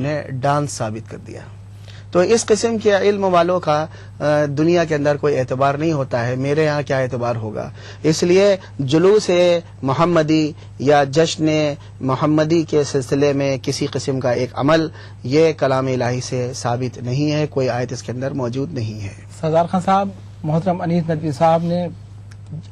نے ڈانس ثابت کر دیا. تو اس قسم کے علم والوں کا دنیا کے اندر کوئی اعتبار نہیں ہوتا ہے. میرے ہاں کیا اعتبار ہوگا؟ اس لیے جلوس محمدی یا جشن محمدی کے سلسلے میں کسی قسم کا ایک عمل یہ کلام الہی سے ثابت نہیں ہے، کوئی آیت اس کے اندر موجود نہیں ہے. سردار خان صاحب، محترم انیس ندوی صاحب نے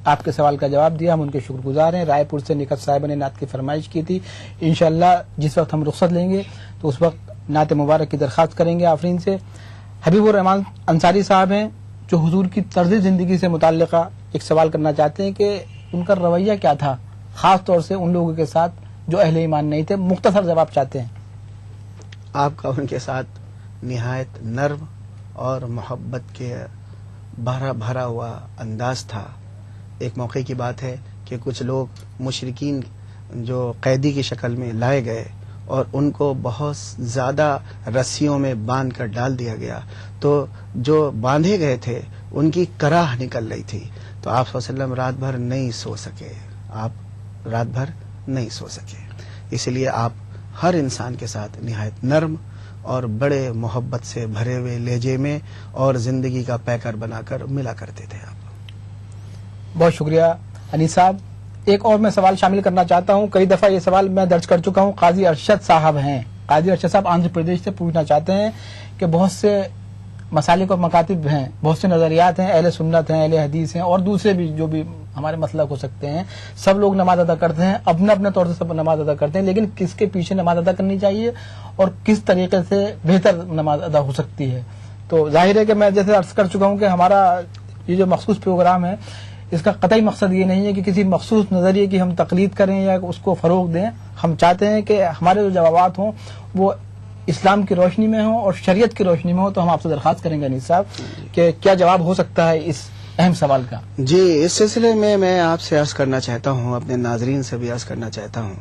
آپ کے سوال کا جواب دیا، ہم ان کے شکر گزار ہیں. رائے پور سے نکت صاحبہ نے نعت کی فرمائش کی تھی. انشاءاللہ جس وقت ہم رخصت لیں گے تو اس وقت نعت مبارک کی درخواست کریں گے آفرین سے. حبیب الرحمان انصاری صاحب ہیں جو حضور کی طرز زندگی سے متعلقہ ایک سوال کرنا چاہتے ہیں کہ ان کا رویہ کیا تھا خاص طور سے ان لوگوں کے ساتھ جو اہل ایمان نہیں تھے. مختصر جواب چاہتے ہیں. آپ کا ان کے ساتھ نہایت نرم اور محبت کے بھرا ہوا انداز تھا. ایک موقع کی بات ہے کہ کچھ لوگ مشرکین جو قیدی کی شکل میں لائے گئے اور ان کو بہت زیادہ رسیوں میں باندھ کر ڈال دیا گیا، تو جو باندھے گئے تھے ان کی کراہ نکل رہی تھی. تو آپ صلی اللہ علیہ وسلم رات بھر نہیں سو سکے. آپ رات بھر نہیں سو سکے. اس لیے آپ ہر انسان کے ساتھ نہایت نرم اور بڑے محبت سے بھرے ہوئے لہجے میں اور زندگی کا پیکر بنا کر ملا کرتے تھے. آپ بہت شکریہ انیس صاحب. ایک اور میں سوال شامل کرنا چاہتا ہوں. کئی دفعہ یہ سوال میں درج کر چکا ہوں. قاضی ارشد صاحب ہیں. قاضی ارشد صاحب آندھر پردیش سے پوچھنا چاہتے ہیں کہ بہت سے مسالک اور مکاتب ہیں، بہت سے نظریات ہیں، اہل سنت ہیں، اہل حدیث ہیں اور دوسرے بھی جو بھی ہمارے مسلک ہو سکتے ہیں. سب لوگ نماز ادا کرتے ہیں، اپنے اپنے طور سے سب نماز ادا کرتے ہیں، لیکن کس کے پیچھے نماز ادا کرنی چاہیے اور کس طریقے سے بہتر نماز ادا ہو سکتی ہے؟ تو ظاہر ہے کہ میں جیسے عرض کر چکا ہوں کہ ہمارا یہ جو مخصوص پروگرام ہے اس کا قطعی مقصد یہ نہیں ہے کہ کسی مخصوص نظریے کی ہم تقلید کریں یا اس کو فروغ دیں. ہم چاہتے ہیں کہ ہمارے جو جوابات ہوں وہ اسلام کی روشنی میں ہوں اور شریعت کی روشنی میں ہوں. تو ہم آپ سے درخواست کریں گے انیس صاحب کہ کیا جواب ہو سکتا ہے اس اہم سوال کا؟ جی، اس سلسلے میں آپ سے عرض کرنا چاہتا ہوں، اپنے ناظرین سے بھی عرض کرنا چاہتا ہوں.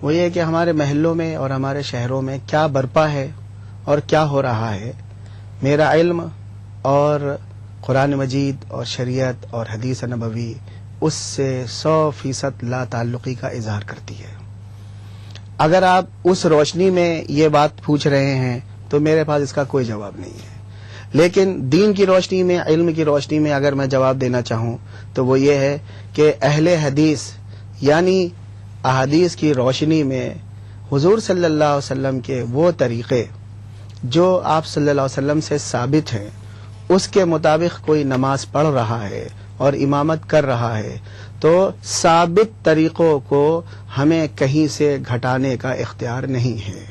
وہ یہ کہ ہمارے محلوں میں اور ہمارے شہروں میں کیا برپا ہے اور کیا ہو رہا ہے، میرا علم اور قرآن مجید اور شریعت اور حدیث نبوی اس سے 100% لا تعلقی کا اظہار کرتی ہے. اگر آپ اس روشنی میں یہ بات پوچھ رہے ہیں تو میرے پاس اس کا کوئی جواب نہیں ہے. لیکن دین کی روشنی میں، علم کی روشنی میں اگر میں جواب دینا چاہوں تو وہ یہ ہے کہ اہل حدیث یعنی احادیث کی روشنی میں حضور صلی اللہ علیہ وسلم کے وہ طریقے جو آپ صلی اللہ علیہ وسلم سے ثابت ہیں، اس کے مطابق کوئی نماز پڑھ رہا ہے اور امامت کر رہا ہے تو ثابت طریقوں کو ہمیں کہیں سے گھٹانے کا اختیار نہیں ہے.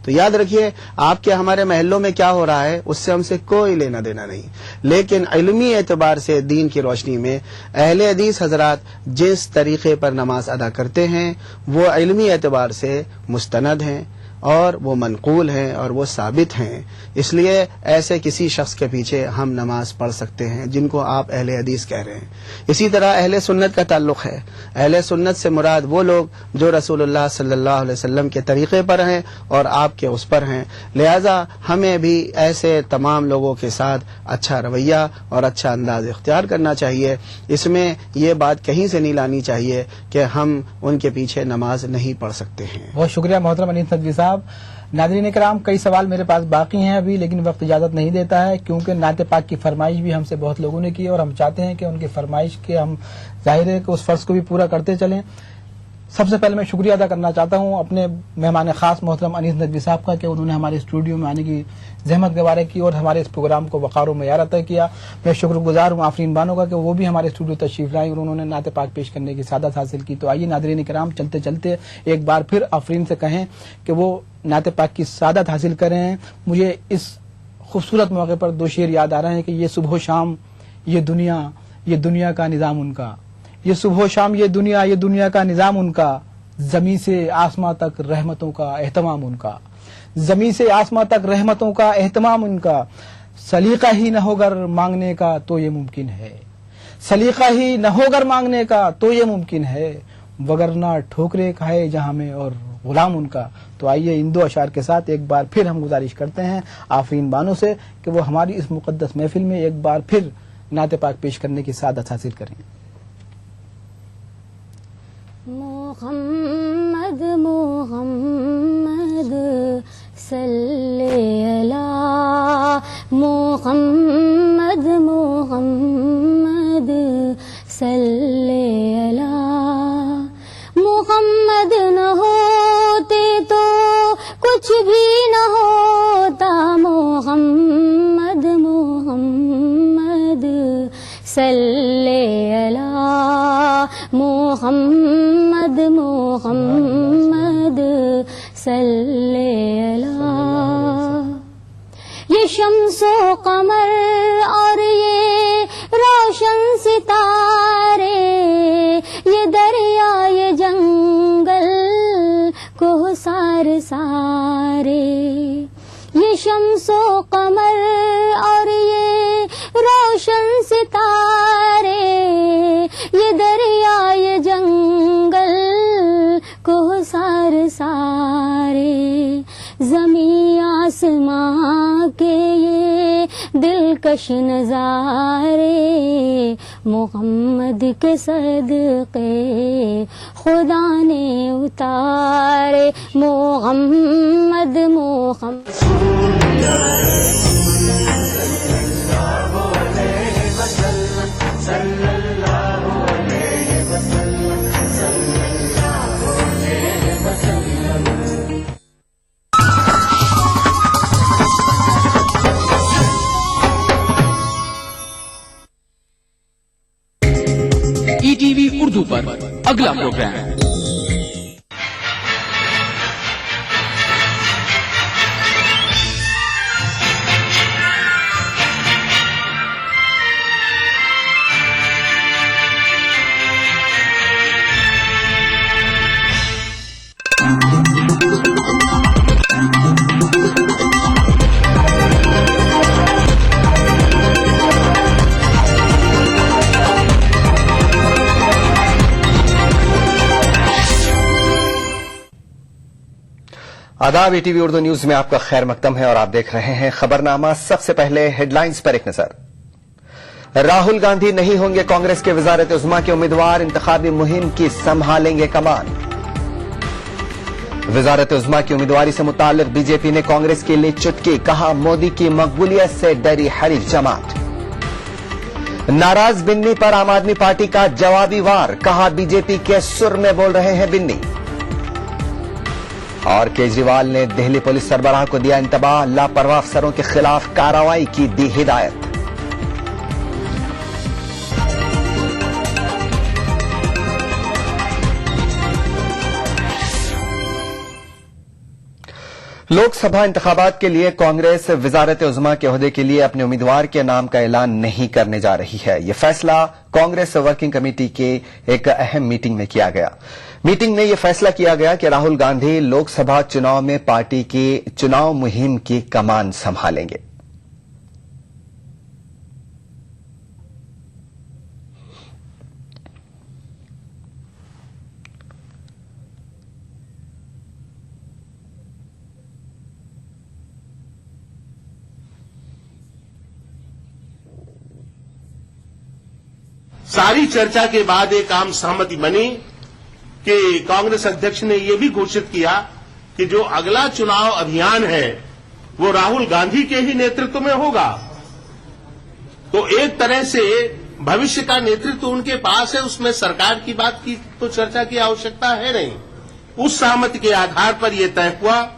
تو یاد رکھیے، آپ کے ہمارے محلوں میں کیا ہو رہا ہے اس سے ہم سے کوئی لینا دینا نہیں. لیکن علمی اعتبار سے دین کی روشنی میں اہل حدیث حضرات جس طریقے پر نماز ادا کرتے ہیں وہ علمی اعتبار سے مستند ہیں اور وہ منقول ہیں اور وہ ثابت ہیں. اس لیے ایسے کسی شخص کے پیچھے ہم نماز پڑھ سکتے ہیں جن کو آپ اہل حدیث کہہ رہے ہیں. اسی طرح اہل سنت کا تعلق ہے. اہل سنت سے مراد وہ لوگ جو رسول اللہ صلی اللہ علیہ وسلم کے طریقے پر ہیں اور آپ کے اس پر ہیں. لہذا ہمیں بھی ایسے تمام لوگوں کے ساتھ اچھا رویہ اور اچھا انداز اختیار کرنا چاہیے. اس میں یہ بات کہیں سے نہیں لانی چاہیے کہ ہم ان کے پیچھے نماز نہیں پڑھ سکتے ہیں. بہت شکریہ محترم انیس ندوی صاحب. ناظرین کرام، کئی سوال میرے پاس باقی ہیں ابھی، لیکن وقت اجازت نہیں دیتا ہے کیونکہ نعت پاک کی فرمائش بھی ہم سے بہت لوگوں نے کی اور ہم چاہتے ہیں کہ ان کی فرمائش کے ہم ظاہر ہے کہ اس فرض کو بھی پورا کرتے چلیں. سب سے پہلے میں شکریہ ادا کرنا چاہتا ہوں اپنے مہمان خاص محترم انیس ندوی صاحب کا کہ انہوں نے ہمارے اسٹوڈیو میں آنے کی زحمت گوارا کی اور ہمارے اس پروگرام کو وقار و معیار عطا کیا. میں شکر گزار ہوں آفرین بانو کا کہ وہ بھی ہمارے اسٹوڈیو تشریف لائیں اور انہوں نے نعت پاک پیش کرنے کی سعادت حاصل کی. تو آئیے ناظرین کرام، چلتے چلتے ایک بار پھر آفرین سے کہیں کہ وہ نعت پاک کی سعادت حاصل کریں. مجھے اس خوبصورت موقع پر دو شعر یاد آ رہے ہیں کہ یہ صبح و شام یہ دنیا کا نظام ان کا، یہ صبح و شام یہ دنیا کا نظام ان کا، زمین سے آسماں تک رحمتوں کا اہتمام ان کا، زمین سے آسماں تک رحمتوں کا اہتمام ان کا. سلیقہ ہی نہ ہو گر مانگنے کا تو یہ ممکن ہے، سلیقہ ہی نہ ہو گر مانگنے کا تو یہ ممکن ہے، وگرنہ ٹھوکرے کھائے جہاں میں اور غلام ان کا. تو آئیے ان دو اشعار کے ساتھ ایک بار پھر ہم گزارش کرتے ہیں آفرین بانو سے کہ وہ ہماری اس مقدس محفل میں ایک بار پھر نعت پاک پیش کرنے کی سعادت حاصل کریں. محمد محمد صلی علی محمد محمد صلی علی محمد نہ ہوتے تو کچھ بھی نہ ہوتا محمد محمد صلی علی محمد محمد صلی علی یہ شمس و قمر اور یہ روشن ستارے یہ دریا یہ جنگل کوثر سارے یہ شمس و قمر اور یہ روشن ستارے یہ دریا یہ جنگل کوثر سارے زمین آسماں کے یہ دلکش نظارے محمد کے صدقے خدا نے اتارے محمد محمد ETV اردو پر اگلا پروگرام آداب ETV اردو نیوز میں آپ کا خیر مقدم ہے اور آپ دیکھ رہے ہیں خبرنامہ۔ سب سے پہلے ہیڈ لائنز پر ایک نظر۔ راہل گاندھی نہیں ہوں گے کانگریس کے وزارت عظمیٰ کے امیدوار، انتخابی مہم کی سنبھالیں گے کمان۔ وزارت عظمیٰ کی امیدواری سے متعلق بی جے پی نے کانگریس کے لیے چٹکی، کہا مودی کی مقبولیت سے ڈری حریف جماعت۔ ناراض بنی پر عام آدمی پارٹی کا جوابی وار، کہا بی جے پی کے سر میں بول رہے ہیں بنی۔ اور کیجریوال نے دہلی پولیس سربراہ کو دیا انتباہ، لاپرواہ افسروں کے خلاف کارروائی کی دی ہدایت۔ لوک سبھا انتخابات کے لیے کانگریس وزارت عظمیٰ کے عہدے کے لیے اپنے امیدوار کے نام کا اعلان نہیں کرنے جا رہی ہے۔ یہ فیصلہ کانگریس ورکنگ کمیٹی کے ایک اہم میٹنگ میں کیا گیا۔ میٹنگ میں یہ فیصلہ کیا گیا کہ راہل گاندھی لوک سبھا چناؤ میں پارٹی کی چناؤ مہم کی کمان سنبھالیں گے۔ सारी चर्चा के बाद एक आम सहमति बनी कि कांग्रेस अध्यक्ष ने यह भी घोषित किया कि जो अगला चुनाव अभियान है वो राहुल गांधी के ही नेतृत्व में होगा। तो एक तरह से भविष्य का नेतृत्व उनके पास है, उसमें सरकार की बात की तो चर्चा की आवश्यकता है नहीं। उस सहमति के आधार पर यह तय हुआ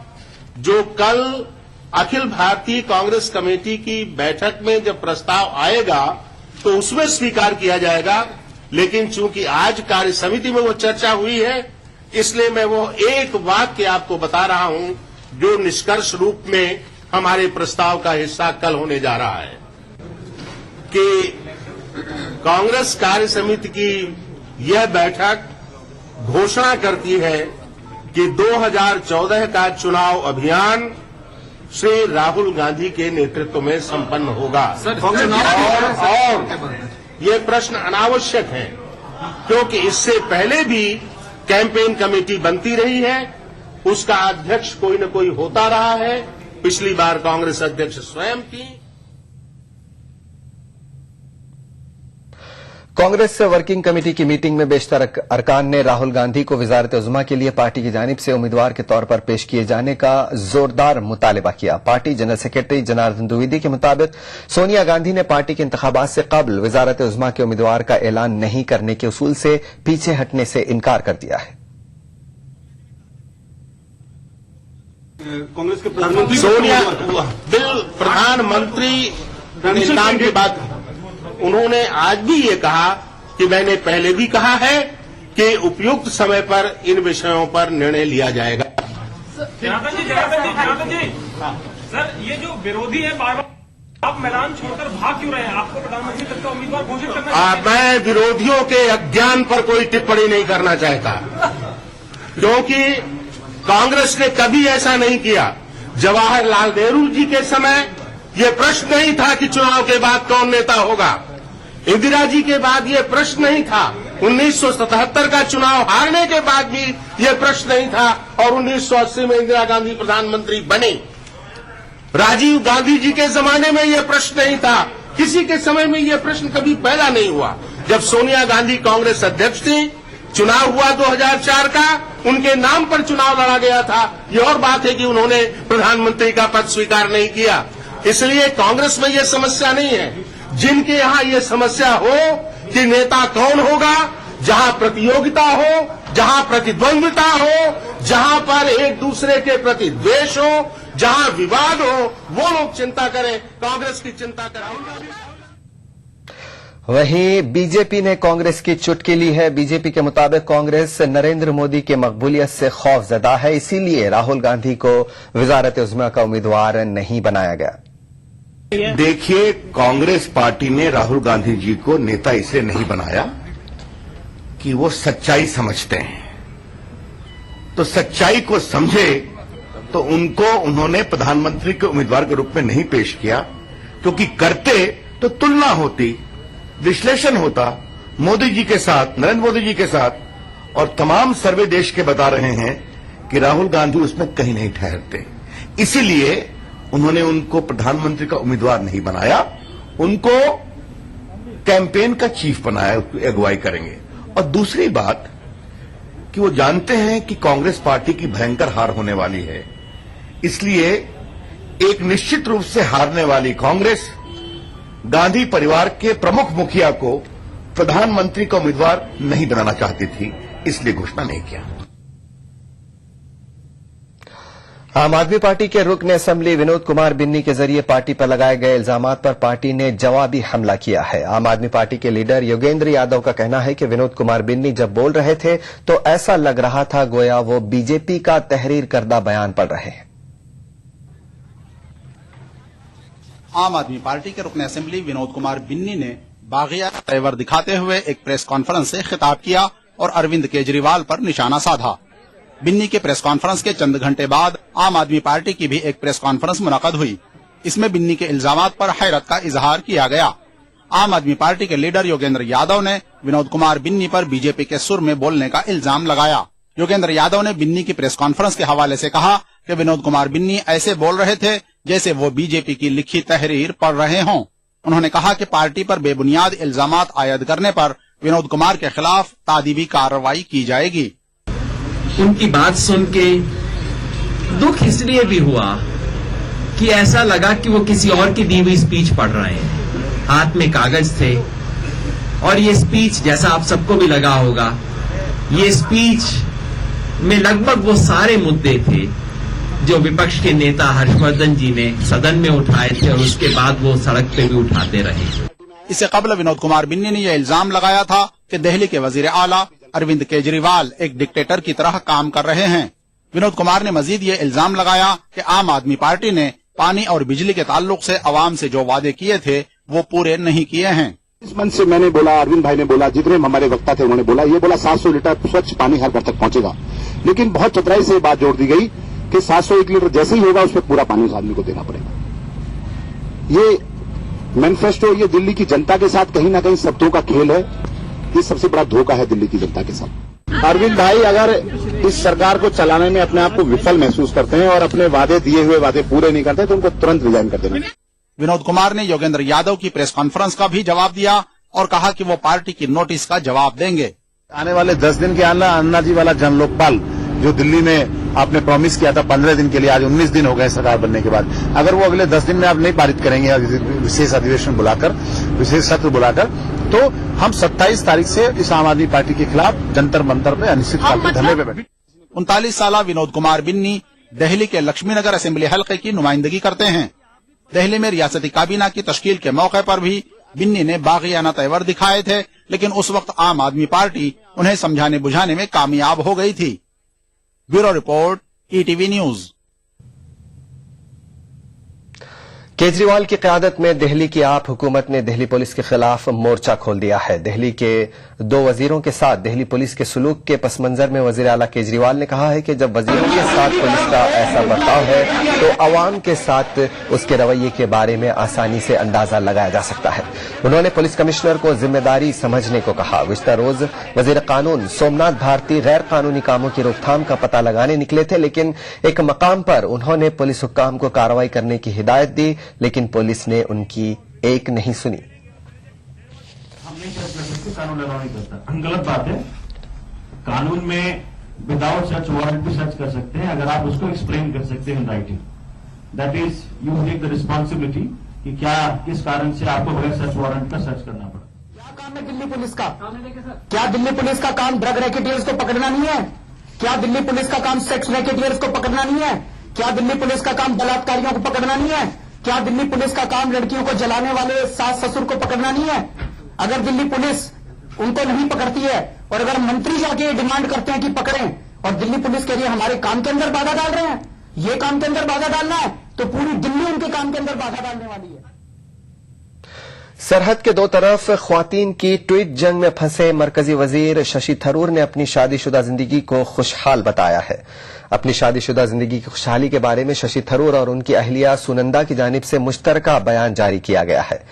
जो कल अखिल भारतीय कांग्रेस कमेटी की बैठक में जब प्रस्ताव आएगा तो उसमें स्वीकार किया जाएगा। लेकिन चूंकि आज कार्य समिति में वो चर्चा हुई है, इसलिए मैं वो एक वाक्य आपको बता रहा हूं जो निष्कर्ष रूप में हमारे प्रस्ताव का हिस्सा कल होने जा रहा है कि कांग्रेस कार्य समिति की यह बैठक घोषणा करती है कि 2014 का चुनाव अभियान श्री राहुल गांधी के नेतृत्व में संपन्न होगा। और ये प्रश्न अनावश्यक है क्योंकि इससे पहले भी कैंपेन कमेटी बनती रही है, उसका अध्यक्ष कोई न कोई होता रहा है। पिछली बार कांग्रेस अध्यक्ष स्वयं थी। कांग्रेस वर्किंग कमेटी की मीटिंग में बेशतर अरकान ने राहुल गांधी को वजारत उज़्मा के लिए पार्टी की जानिब से उम्मीदवार के तौर पर पेश किए जाने का जोरदार मुतालबा किया। Party general secretary Janardan Dwivedi के मुताबिक सोनिया गांधी ने पार्टी के इंतखाबात से कबल वजारत उज़्मा के उम्मीदवार का ऐलान नहीं करने के उसूल से पीछे हटने से इनकार कर दिया है। कांग्रेस के प्रधानमंत्री सोनिया प्रधानमंत्री नाम की बात, उन्होंने आज भी ये कहा कि मैंने पहले भी कहा है कि उपयुक्त समय पर इन विषयों पर निर्णय लिया जाएगा। जनार्दन जी, सर ये जो विरोधी है बार बार आप मैदान छोड़कर भाग क्यों रहे हैं? आपको प्रधानमंत्री पद का उम्मीदवार घोषित करना मैं विरोधियों के अज्ञान पर कोई टिप्पणी नहीं करना चाहता, क्योंकि कांग्रेस ने कभी ऐसा नहीं किया। जवाहरलाल नेहरू जी के समय ये प्रश्न नहीं था कि चुनाव के बाद कौन नेता होगा। इंदिरा जी के बाद ये प्रश्न नहीं था। 1977 का चुनाव हारने के बाद भी ये प्रश्न नहीं था और 1980 में इंदिरा गांधी प्रधानमंत्री बनी। राजीव गांधी जी के जमाने में ये प्रश्न नहीं था। किसी के समय में ये प्रश्न कभी पैदा नहीं हुआ। जब सोनिया गांधी कांग्रेस अध्यक्ष थी, चुनाव हुआ 2004 का, उनके नाम पर चुनाव लड़ा गया था। ये और बात है कि उन्होंने प्रधानमंत्री का पद स्वीकार नहीं किया। इसलिए कांग्रेस में ये समस्या नहीं है। जिनके यहां ये समस्या हो कि नेता कौन होगा, जहां प्रतियोगिता हो, जहां प्रतिद्वंद्विता हो, जहां पर एक दूसरे के प्रति द्वेष हो, जहां विवाद हो, वो लोग चिंता करें, कांग्रेस की चिंता करें। वहीं बीजेपी ने कांग्रेस की चुटकी ली है। बीजेपी के मुताबिक कांग्रेस नरेंद्र मोदी के मकबूलियत से खौफजदा है, इसीलिए राहुल गांधी को वजारत उज़्मा का उम्मीदवार नहीं बनाया गया। देखिए, कांग्रेस पार्टी ने राहुल गांधी जी को नेता इसलिए नहीं बनाया कि वो सच्चाई समझते हैं। तो सच्चाई को समझे तो उनको उन्होंने प्रधानमंत्री के उम्मीदवार के रूप में नहीं पेश किया, क्योंकि करते तो तुलना होती, विश्लेषण होता मोदी जी के साथ, नरेंद्र मोदी जी के साथ, और तमाम सर्वे देश के बता रहे हैं कि राहुल गांधी उसमें कहीं नहीं ठहरते। इसीलिए उन्होंने उनको प्रधानमंत्री का उम्मीदवार नहीं बनाया, उनको कैंपेन का चीफ बनाया, उसकी अगुवाई करेंगे। और दूसरी बात कि वो जानते हैं कि कांग्रेस पार्टी की भयंकर हार होने वाली है, इसलिए एक निश्चित रूप से हारने वाली कांग्रेस गांधी परिवार के प्रमुख मुखिया को प्रधानमंत्री का उम्मीदवार नहीं बनाना चाहती थी, इसलिए घोषणा नहीं किया। आम आदमी पार्टी के रुकन असेंबली विनोद कुमार बिन्नी के जरिए पार्टी पर लगाए गए इल्जामात पर पार्टी ने जवाबी हमला किया है। आम आदमी पार्टी के लीडर योगेंद्र यादव का कहना है कि विनोद कुमार बिन्नी जब बोल रहे थे तो ऐसा लग रहा था गोया वो बीजेपी का तहरीर करदा बयान पढ़ रहे हैं। आम आदमी पार्टी के रुकन असेंबली विनोद कुमार बिन्नी ने बागिया तेवर दिखाते हुए एक प्रेस कॉन्फ्रेंस से खिताब किया और अरविंद केजरीवाल पर निशाना साधा। बिन्नी के प्रेस कॉन्फ्रेंस के चंद घंटे बाद आम आदमी पार्टी की भी एक प्रेस कॉन्फ्रेंस मुनक्कद हुई। इसमें बिन्नी के इल्जामात पर हैरत का इजहार किया गया। आम आदमी पार्टी के लीडर योगेंद्र यादव ने विनोद कुमार बिन्नी पर बीजेपी के सुर में बोलने का इल्जाम लगाया। योगेंद्र यादव ने बिन्नी की प्रेस कॉन्फ्रेंस के हवाले से कहा कि विनोद कुमार बिन्नी ऐसे बोल रहे थे जैसे वो बीजेपी की लिखी तहरीर पढ़ रहे हों। उन्होंने कहा कि पार्टी पर बेबुनियाद इल्जामात आयद करने पर विनोद कुमार के खिलाफ तादीबी कार्रवाई की जाएगी। उनकी बात सुन के दुख इसलिए भी हुआ कि ऐसा लगा कि वो किसी और की दी हुई स्पीच पढ़ रहे हैं। हाथ में कागज थे और ये स्पीच, जैसा आप सबको भी लगा होगा, ये स्पीच में लगभग वो सारे मुद्दे थे जो विपक्ष के नेता हर्षवर्धन जी ने सदन में उठाए थे और उसके बाद वो सड़क पे भी उठाते रहे। इससे कबल विनोद कुमार बिन्नी ने यह इल्जाम लगाया था कि दिल्ली के वजीर आला अरविंद केजरीवाल एक डिक्टेटर की तरह काम कर रहे हैं। विनोद कुमार ने मजीद ये इल्जाम लगाया कि आम आदमी पार्टी ने पानी और बिजली के ताल्लुक से अवाम से जो वादे किए थे वो पूरे नहीं किए हैं। इस मंच से मैंने बोला, अरविंद भाई ने बोला, जितने हमारे वक्ता थे उन्होंने बोला, ये बोला 700 लीटर स्वच्छ पानी हर घर तक पहुंचेगा। लेकिन बहुत चतुराई से बात जोड़ दी गई कि 701 लीटर जैसे ही होगा उस पर पूरा पानी उस आदमी को देना पड़ेगा। ये मैनिफेस्टो, ये दिल्ली की जनता के साथ कहीं ना कहीं शब्दों का खेल है। ये सबसे बड़ा धोखा है दिल्ली की जनता के साथ। अरविंद भाई अगर इस सरकार को चलाने में अपने आप को विफल महसूस करते हैं और अपने वादे, दिए हुए वादे पूरे नहीं करते तो उनको तुरंत रिजाइन कर देना। विनोद कुमार ने योगेंद्र यादव की प्रेस कॉन्फ्रेंस का भी जवाब दिया और कहा कि वो पार्टी की नोटिस का जवाब देंगे। आने वाले 10 दिन के अंदर अन्ना जी वाला जन लोकपाल जो दिल्ली में आपने प्रॉमिस किया था 15 दिन के लिए, आज 19 दिन हो गए सरकार बनने के बाद, अगर वो अगले 10 दिन में आप नहीं पारित करेंगे विशेष अधिवेशन बुलाकर, विशेष सत्र बुलाकर, तो हम 27 तारीख से इस आम आदमी पार्टी के खिलाफ जंतर मंतर पे अनिश्चितकाल के धरने पे बैठे। 39 साल विनोद कुमार बिन्नी दिल्ली के लक्ष्मीनगर असेंबली हलके की नुमाइंदगी करते हैं। दिल्ली में रियासती काबीना की तश्कील के मौके पर भी बिन्नी ने बागियाना तेवर दिखाए थे, लेकिन उस वक्त आम आदमी पार्टी उन्हें समझाने बुझाने में कामयाब हो गई थी। Bureau report, ETV news. Kejriwal की क़यादत में दिल्ली की आप हुकूमत ने दिल्ली पुलिस के खिलाफ मोर्चा खोल दिया है। दिल्ली के 2 वजीरों के साथ दिल्ली पुलिस के सलूक के पस मंजर में वजीर आला केजरीवाल ने कहा है कि जब वजीरों के साथ पुलिस का ऐसा बर्ताव है तो अवाम के साथ उसके रवैये के बारे में आसानी से अंदाजा लगाया जा सकता है। उन्होंने पुलिस कमिश्नर को जिम्मेदारी समझने को कहा। गुज़िश्ता रोज वजीर कानून सोमनाथ भारती गैर कानूनी कामों की रोकथाम का पता लगाने निकले थे, लेकिन एक मकाम पर उन्होंने पुलिस हुक्काम को कार्रवाई करने की हिदायत दी, लेकिन पुलिस ने उनकी एक नहीं सुनी। हम नहीं सर्च कर सकते, कानून अलाउ नहीं करता, गलत बात है। कानून में विदाउट सर्च वारंट भी सर्च कर सकते हैं अगर आप उसको एक्सप्लेन कर सकते हैं in writing. That is you take the responsibility कि क्या किस कारण से आपको बगैर सर्च वारंट का सर्च करना पड़ा। क्या काम है दिल्ली पुलिस का? क्या दिल्ली पुलिस का काम ड्रग रैकेटियर्स को पकड़ना नहीं है? क्या दिल्ली पुलिस का काम सेक्स रैकेटियर्स को पकड़ना नहीं है? क्या दिल्ली पुलिस का काम बलात्कारियों को पकड़ना नहीं है? क्या दिल्ली पुलिस का काम लड़कियों को जलाने वाले सास ससुर को पकड़ना नहीं है? अगर दिल्ली पुलिस उनको नहीं पकड़ती है और अगर मंत्री जाके डिमांड करते हैं कि पकड़ें और दिल्ली पुलिस के लिए हमारे काम के अंदर बाधा डाल रहे हैं, ये काम के अंदर बाधा डालना है तो पूरी दिल्ली उनके काम के अंदर बाधा डालने वाली है। सरहद के दो तरफ ख्वातीन की ट्वीट जंग में फंसे मरकजी वजीर शशि थरूर ने अपनी शादीशुदा जिंदगी को खुशहाल बताया है। अपनी शादीशुदा जिंदगी की खुशहाली के बारे में शशि थरूर और उनकी अहलिया सुनंदा की जानिब से मुश्तरका बयान जारी किया गया है।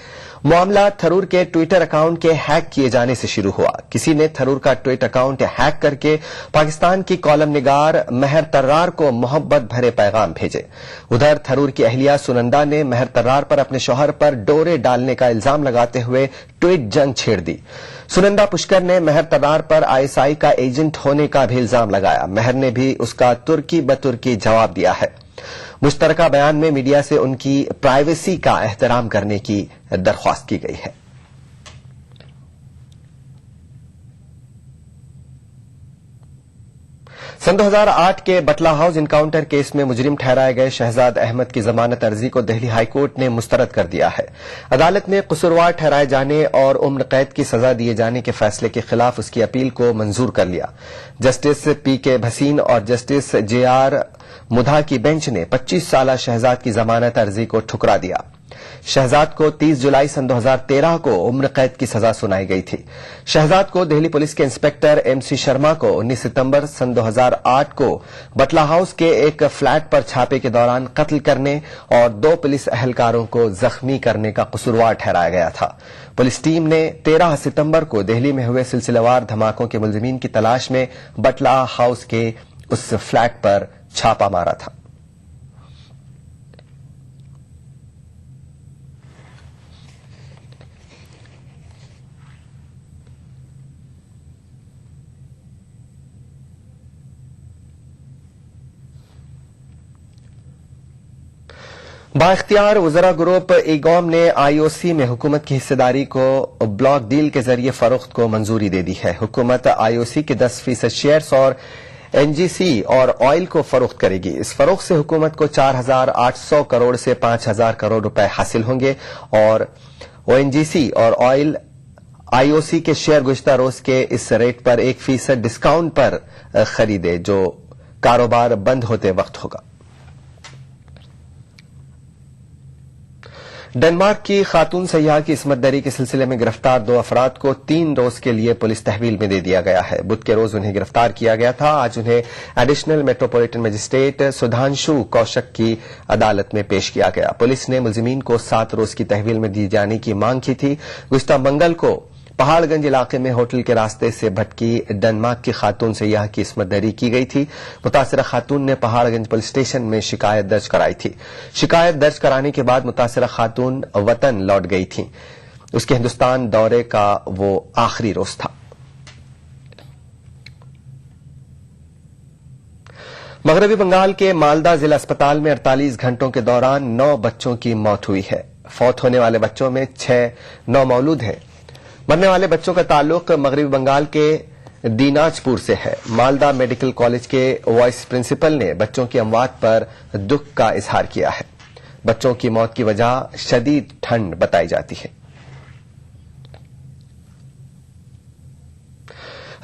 मामला थरूर के ट्विटर अकाउंट के हैक किए जाने से शुरू हुआ। किसी ने थरूर का ट्वीट अकाउंट हैक करके पाकिस्तान की कॉलम निगार महर तर्रार को मोहब्बत भरे पैगाम भेजे। उधर थरूर की अहलिया सुनंदा ने महर तर्रार पर अपने शौहर पर डोरे डालने का इल्जाम लगाते हुए ट्वीट जंग छेड़ दी। सुनंदा पुष्कर ने महर तर्रार पर आईएसआई का एजेंट होने का भी इल्जाम लगाया। महर ने भी उसका तुर्की बतुर्की जवाब दिया है। मुश्तरका बयान में मीडिया से उनकी प्राइवेसी का एहतराम करने की दरख्वास्त की गई है। सन 2008 के बटला हाउस इनकाउंटर केस में मुजरिम ठहराए गए शहजाद अहमद की जमानत अर्जी को दिल्ली हाईकोर्ट ने मुस्तरद कर दिया है। अदालत ने कसूरवार ठहराए जाने और उम्र कैद की सजा दिए जाने के फैसले के खिलाफ उसकी अपील को मंजूर कर लिया। जस्टिस पीके भसीन और जस्टिस जेआर मुधा की बेंच ने 25 साला शहजाद की जमानत अर्जी को ठुकरा दिया। शहजाद को 30 जुलाई सन 2013 को उम्र कैद की सजा सुनाई गई थी। शहजाद को दिल्ली पुलिस के इंस्पेक्टर एमसी शर्मा को 19 सितंबर सन 2008 को बटला हाउस के एक फ्लैट पर छापे के दौरान कत्ल करने और 2 पुलिस अहलकारों को जख्मी करने का कसूरवार ठहराया गया था। पुलिस टीम ने 13 सितंबर को दिल्ली में हुए सिलसिलेवार धमाकों के मुलजिमीन की तलाश में बटला हाउस के उस फ्लैट पर छापा मारा था। बाइख्तियार वज़रा ग्रुप ईगॉम ने आईओसी में हुकूमत की हिस्सेदारी को ब्लॉक डील के जरिए फरोख्त को मंजूरी दे दी है। हुकूमत आईओसी के 10% शेयर्स और एनजीसी और ऑयल को फरोख्त करेगी। इस फरोख्त से हुकूमत को 4,800 करोड़ से 5,000 करोड़ रुपए हासिल होंगे और ओएनजीसी और ऑयल आईओसी के शेयर गुज़िश्ता रोज के इस रेट पर 1% डिस्काउंट पर खरीदे जो कारोबार बंद होते वक्त होगा। डेनमार्क की खातून सयाह की इस्मत दरी के सिलसिले में गिरफ्तार 2 अफराद को 3 रोज के लिए पुलिस तहवील में दे दिया गया है। बुध के रोज उन्हें गिरफ्तार किया गया था। आज उन्हें एडिशनल मेट्रोपॉलिटन मजिस्ट्रेट सुधांशु कौशक की अदालत में पेश किया गया। पुलिस ने मुलजिमीन को 7 रोज की तहवील में दी जाने की मांग की थी। गुज़िश्ता मंगल को पहाड़गंज इलाके में होटल के रास्ते से भटकी डेनमार्क की खातून सयाह की इस्मत दरी की गई थी। मुतासिरा खातून ने पहाड़गंज पुलिस स्टेशन में शिकायत दर्ज कराई थी। शिकायत दर्ज कराने के बाद मुतासिरा खातून वतन लौट गई थी। اس کے ہندوستان دورے کا وہ آخری روز تھا۔ مغربی بنگال کے مالدہ ضلع اسپتال میں 48 گھنٹوں کے دوران 9 بچوں کی موت ہوئی ہے۔ فوت ہونے والے بچوں میں 6 نومولود ہیں۔ مرنے والے بچوں کا تعلق مغربی بنگال کے دیناج پور سے ہے۔ مالدہ میڈیکل کالج کے وائس پرنسپل نے بچوں کی اموات پر دکھ کا اظہار کیا ہے۔ بچوں کی موت کی وجہ شدید ٹھنڈ بتائی جاتی ہے۔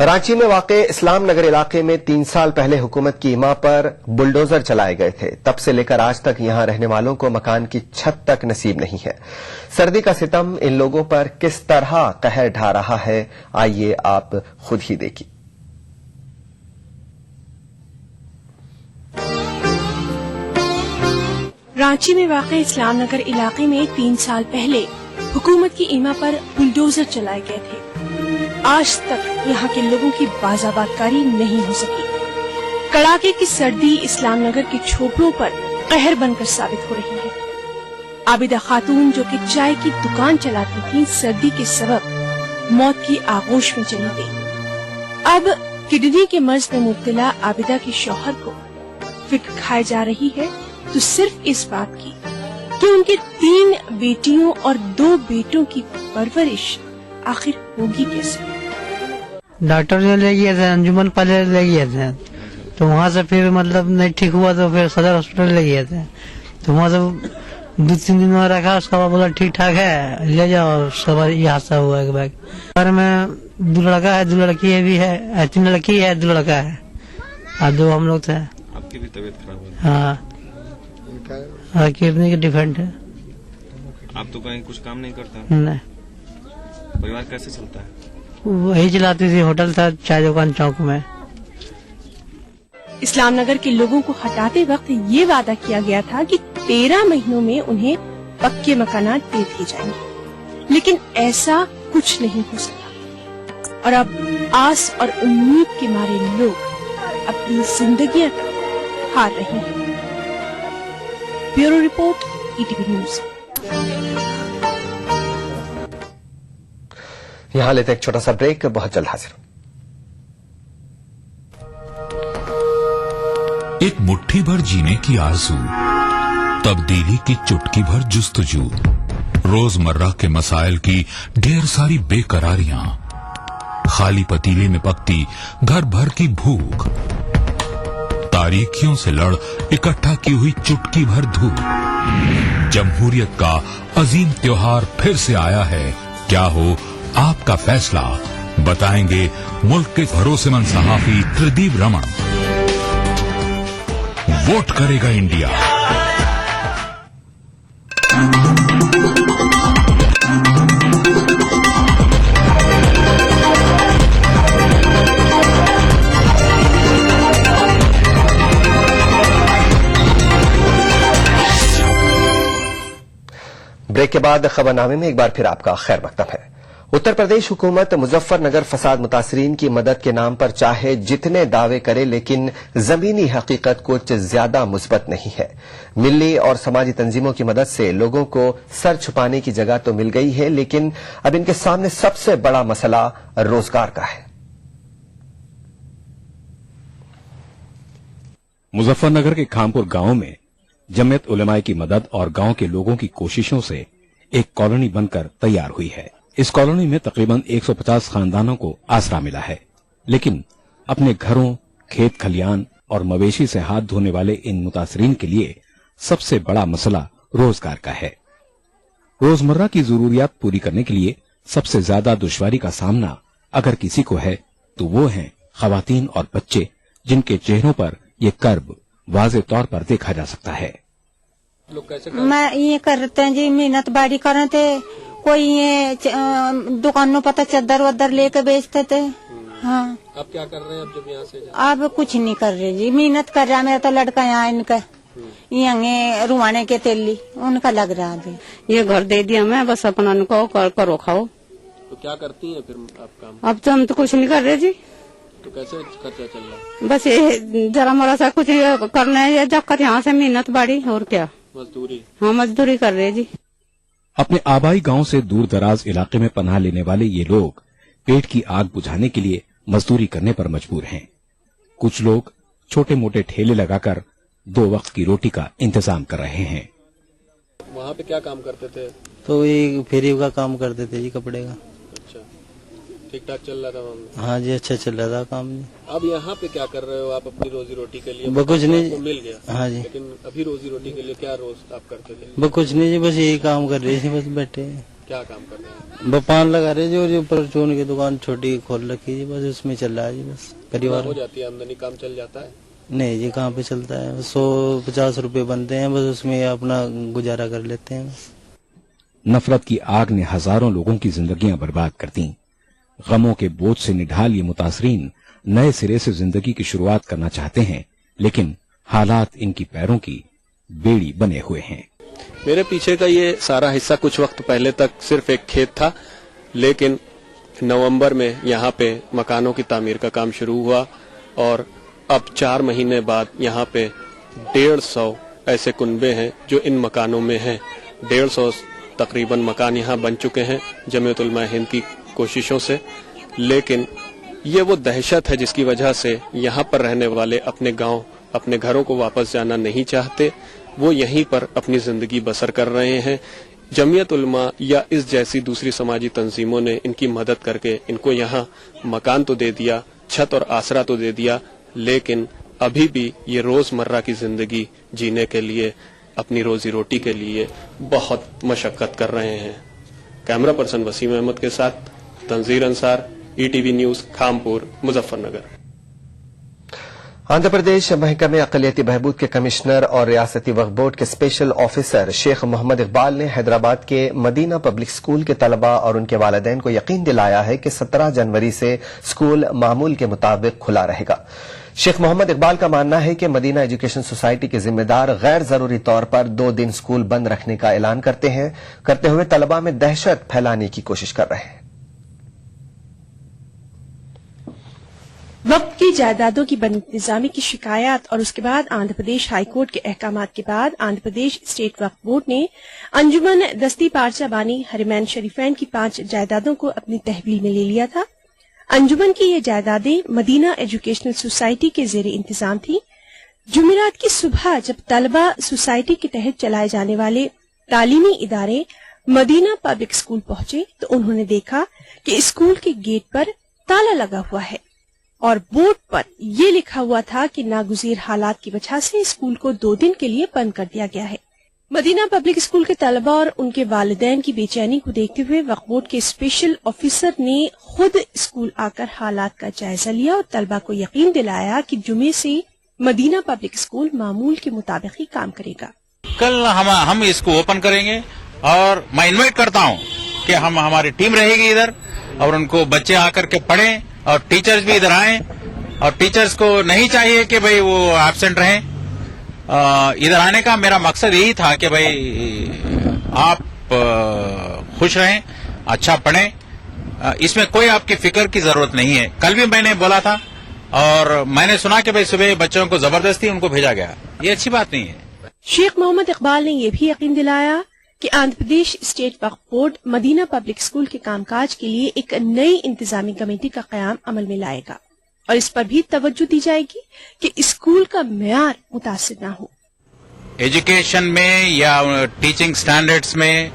رانچی میں واقع اسلام نگر علاقے میں 3 سال پہلے حکومت کی ایما پر بلڈوزر چلائے گئے تھے۔ تب سے لے کر آج تک یہاں رہنے والوں کو مکان کی چھت تک نصیب نہیں ہے۔ سردی کا ستم ان لوگوں پر کس طرح قہر ڈھا رہا ہے، آئیے آپ خود ہی دیکھیے۔ رانچی میں واقع اسلام نگر علاقے میں 3 سال پہلے حکومت کی ایما پر بلڈوزر چلائے گئے تھے۔ آج تک یہاں کے لوگوں کی بازآباد کاری نہیں ہو سکی۔ کڑاکے کی سردی اسلام نگر کے جھونپڑوں پر قہر بن کر ثابت ہو رہی ہے۔ عابدہ خاتون جو کہ چائے کی دکان چلاتی تھی، سردی کے سبب موت کی آغوش میں چلی گئی۔ اب کڈنی کے مرض میں مبتلا عابدہ کے شوہر کو فکر کھائے جا رہی ہے تو صرف اس بات کی کہ ان کے 3 بیٹیوں اور 2 بیٹوں کی پرورش آخر ہوگی کیسے۔ ڈاکٹر جو لے گئے تھے انجمن پہلے لے گئے تھے، تو وہاں سے پھر مطلب نہیں ٹھیک ہوا تو پھر صدر ہاسپٹل لے گئے تھے، تو وہاں سے 2-3 دن میں رکھا، اس کا بعد بولا ٹھیک ٹھاک ہے لے جاؤ، سب یہ حادثہ ہوا ہے۔ گھر میں 2 لڑکا ہے، 2 لڑکی بھی ہے، 3 لڑکی ہے، 2 لڑکا ہے اور 2 ہم لوگ تھے۔ آپ کی بھی طبیعت خراب ہے؟ ہاں، کڈنی کے ڈیفینٹ ہے۔ آپ تو کہیں کچھ کام نہیں کرتا؟ نہیں۔ پریوار کیسے چلتا ہے؟ وہی چلاتی تھی، ہوٹل تھا، چائے دکان چوک میں۔ اسلام نگر کے لوگوں کو ہٹاتے وقت یہ وعدہ کیا گیا تھا کہ 13 مہینوں میں انہیں پکے مکانات دے دیے جائیں گے، لیکن ایسا کچھ نہیں ہو سکا اور اب آس اور امید کے مارے لوگ اپنی زندگیاں ہار رہے ہیں۔ Bureau report, ETV news. یہاں لیتے ایک چھوٹا سا بریک، بہت جلد حاضر ہوں۔ ایک مٹھی بھر جینے کی آرزو، تبدیلی کی چٹکی بھر جستجو، روزمرہ کے مسائل کی ڈھیر ساری بے قراریاں، خالی پتیلے میں پکتی گھر بھر کی بھوک، تاریکیوں سے لڑ اکٹھا کی ہوئی چٹکی بھر دھوپ۔ جمہوریت کا عظیم تیوہار پھر سے آیا ہے، کیا ہو آپ کا فیصلہ، بتائیں گے ملک کے بھروسے مند صحافی تردیپ رمن۔ ووٹ کرے گا انڈیا۔ بریک کے بعد خبرنامے میں ایک بار پھر آپ کا خیر مقدم ہے۔ اتر پردیش حکومت مظفر نگر فساد متاثرین کی مدد کے نام پر چاہے جتنے دعوے کرے، لیکن زمینی حقیقت کچھ زیادہ مثبت نہیں ہے۔ ملی اور سماجی تنظیموں کی مدد سے لوگوں کو سر چھپانے کی جگہ تو مل گئی ہے، لیکن اب ان کے سامنے سب سے بڑا مسئلہ روزگار کا ہے۔ مظفر نگر کے کھامپور گاؤں میں جمعیت علماء کی مدد اور گاؤں کے لوگوں کی کوششوں سے ایک کالونی بن کر تیار ہوئی ہے۔ اس کالونی میں تقریباً 150 خاندانوں کو آسرا ملا ہے، لیکن اپنے گھروں، کھیت کھلیان اور مویشی سے ہاتھ دھونے والے ان متاثرین کے لیے سب سے بڑا مسئلہ روزگار کا ہے۔ روزمرہ کی ضروریات پوری کرنے کے لیے سب سے زیادہ دشواری کا سامنا اگر کسی کو ہے تو وہ ہیں خواتین اور بچے، جن کے چہروں پر یہ کرب واضح طور پر دیکھا جا سکتا ہے۔ میں یہ کرتے ہیں جی، محنت باڑی کرتے تھے، کوئی یہ دکانوں پتہ چادر ودر لے کے بیچتے تھے۔ ہاں، اب کیا کر رہے ہیں؟ اب جب یہاں سے اب کچھ نہیں کر رہے جی، محنت کر رہا میرا تو لڑکا یہاں ان کا یہ روانے کے تیلی ان کا لگ رہا جی۔ یہ گھر دے دیا میں، بس اپنا ان کو کرو کھاؤ۔ تو کیا کرتی ہیں پھر آپ کام؟ اب تو ہم تو کچھ نہیں کر رہے جی، تو کیسے خرچہ چل رہا ہے؟ بس یہ ذرا مرا سا کچھ کرنا ہے، جب کر یہاں سے محنت باڑی، اور کیا مزدوری؟ ہاں مزدوری کر رہے جی۔ अपने आबाई गांव से दूर दराज इलाके में पनाह लेने वाले ये लोग पेट की आग बुझाने के लिए मजदूरी करने पर मजबूर हैं। कुछ लोग छोटे मोटे ठेले लगाकर 2 वक्त की रोटी का इंतजाम कर रहे हैं। वहाँ पे क्या काम करते थे? तो ये फेरी का काम करते थे जी, कपड़े का। अच्छा, ठीक ठाक चल रहा था वहाँ में? हाँ जी, अच्छा चल रहा था काम जी। अब यहाँ पे क्या कर रहे हो आप अपनी रोजी रोटी के लिए? कुछ नहीं, आपको मिल गया। हाँ जी। लेकिन अभी रोजी रोटी के लिए क्या रोज आप करते थे? कुछ नहीं जी, बस यही काम कर रहे थे, बस बैठे। क्या काम कर रहे हैं? पान लगा रहे जी, और परचून की दुकान छोटी खोल रखी जी, बस उसमें चल रहा है जी। बस परिवार हो जाती है आमदनी, काम चल जाता है? नहीं जी, कहाँ पे चलता है। 150 रुपए बनते हैं, बस उसमें अपना गुजारा कर लेते हैं बस। नफरत की आग ने हजारों लोगों की जिंदगियां बर्बाद कर दी। गमों के बोझ से निढाल ये मुतासरीन नए सिरे से जिंदगी की शुरुआत करना चाहते हैं, लेकिन हालात इनकी पैरों की बेड़ी बने हुए हैं। मेरे पीछे का ये सारा हिस्सा कुछ वक्त पहले तक सिर्फ एक खेत था, लेकिन नवंबर में यहाँ पे मकानों की तामीर का काम शुरू हुआ और अब 4 महीने बाद यहाँ पे 150 ऐसे कुनबे हैं जो इन मकानों में हैं। 150 तकरीबन मकान यहाँ बन चुके हैं जमीयत उलमा हिंद की कोशिशों से, लेकिन ये वो दहशत है जिसकी वजह से यहाँ पर रहने वाले अपने गांव, अपने घरों को वापस जाना नहीं चाहते। वो यहीं पर अपनी जिंदगी बसर कर रहे हैं। जमीयत उलमा या इस जैसी दूसरी समाजी तंजीमों ने इनकी मदद करके इनको यहाँ मकान तो दे दिया, छत और आसरा तो दे दिया, लेकिन अभी भी ये रोजमर्रा की जिंदगी जीने के लिए, अपनी रोजी रोटी के लिए बहुत मशक्कत कर रहे हैं। कैमरा पर्सन वसीम अहमद के साथ तंजीर अंसार, ETV न्यूज, खामपुर, मुजफ्फरनगर। आंध्र प्रदेश महकमे अक़लियती बहबूद के कमिश्नर और रियासती वक्फ बोर्ड के स्पेशल ऑफिसर शेख मोहम्मद इकबाल ने हैदराबाद के मदीना पब्लिक स्कूल के तलबा और उनके वालिदैन को यकीन दिलाया है कि 17 जनवरी से स्कूल मामूल के मुताबिक खुला रहेगा। शेख मोहम्मद इकबाल का मानना है कि मदीना एजुकेशन सोसाइटी के जिम्मेदार गैर जरूरी तौर पर 2 दिन स्कूल बंद रखने का ऐलान करते हुए तलबा में दहशत फैलाने की कोशिश कर रहे हैं। वक्त की जायदादों की बदइंतजामी की शिकायत और उसके बाद आंध्र प्रदेश हाईकोर्ट के अहकामात के बाद आंध्र प्रदेश स्टेट वक्फ बोर्ड ने अंजुमन दस्ती पारचा बानी हरिमैन शरीफैन की 5 जायदादों को अपनी तहवील में ले लिया था। अंजुमन की ये जायदादें मदीना एजुकेशनल सोसाइटी के जेर इंतजाम थी। जुमेरात की सुबह जब तलबा सोसाइटी के तहत चलाए जाने वाले तालीमी इदारे मदीना पब्लिक स्कूल पहुंचे तो उन्होंने देखा कि स्कूल के गेट पर ताला लगा हुआ है और बोर्ड पर ये लिखा हुआ था कि नागुज़ीर हालात की वजह से स्कूल को 2 दिन के लिए बंद कर दिया गया है। मदीना पब्लिक स्कूल के तलबा और उनके वालिदैन की बेचैनी को देखते हुए वक्फ बोर्ड के स्पेशल ऑफिसर ने खुद स्कूल आकर हालात का जायजा लिया और तलबा को यकीन दिलाया कि जुमे से मदीना पब्लिक स्कूल मामूल के मुताबिक ही काम करेगा। कल हम इसको ओपन करेंगे और मैं इन्वाइट करता हूँ कि हमारी टीम रहेगी इधर और उनको बच्चे आकर के पढ़ें और टीचर्स भी इधर आए और टीचर्स को नहीं चाहिए कि भाई वो एब्सेंट रहें। इधर आने का मेरा मकसद यही था कि भाई आप खुश रहें, अच्छा पढ़ें, इसमें कोई आपकी फिक्र की जरूरत नहीं है। कल भी मैंने बोला था और मैंने सुना कि भाई सुबह बच्चों को जबरदस्ती उनको भेजा गया, ये अच्छी बात नहीं है। शेख मोहम्मद इकबाल ने यह भी यकीन दिलाया कि आंध्र प्रदेश स्टेट वक्फ बोर्ड मदीना पब्लिक स्कूल के कामकाज के लिए एक नई इंतजामी कमेटी का कयाम अमल में लाएगा और इस पर भी तवज्जो दी जाएगी कि स्कूल का मेयार मुतासिर न हो। एजुकेशन में या टीचिंग स्टैंडर्ड्स में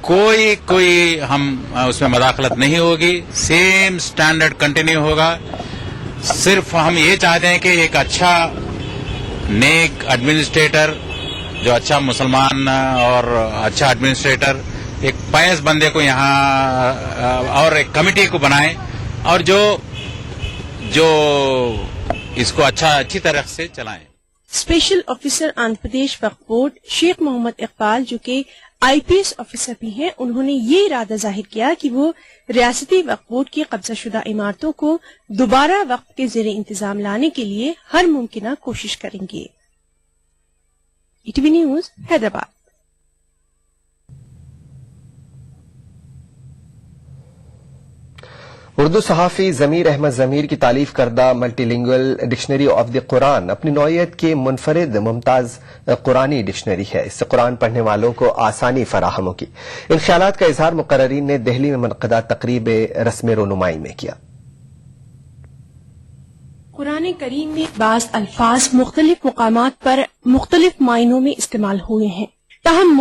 कोई हम उसमें मदाखलत नहीं होगी, सेम स्टैंडर्ड कंटिन्यू होगा। सिर्फ हम ये चाहते हैं कि एक अच्छा नेक एडमिनिस्ट्रेटर, जो अच्छा मुसलमान और अच्छा एडमिनिस्ट्रेटर, एक पायस बंदे को यहाँ और एक कमेटी को बनाए और जो इसको अच्छी तरह से चलाएं। स्पेशल ऑफिसर आंध्र प्रदेश वक्फ बोर्ड शेख मोहम्मद इकबाल, जो कि IPS ऑफिसर भी हैं, उन्होंने ये इरादा जाहिर किया कि वो रियासती वक्फ बोर्ड की कब्जाशुदा इमारतों को दोबारा वक्फ के जेर इंतजाम लाने के लिए हर मुमकिन कोशिश करेंगे। ETV news, Hyderabad. اردو صحافی ضمیر احمد ضمیر کی تالیف کردہ multilingual dictionary of the Quran اپنی نوعیت کی منفرد ممتاز قرآنی ڈکشنری ہے. اس سے قرآن پڑھنے والوں کو آسانی فراہم ہوگی. ان خیالات کا اظہار مقررین نے دہلی میں منعقدہ تقریب رسم رونمائی میں کیا. قرآن کریم میں بعض الفاظ مختلف مقامات پر مختلف معنوں میں استعمال ہوئے ہیں، تاہم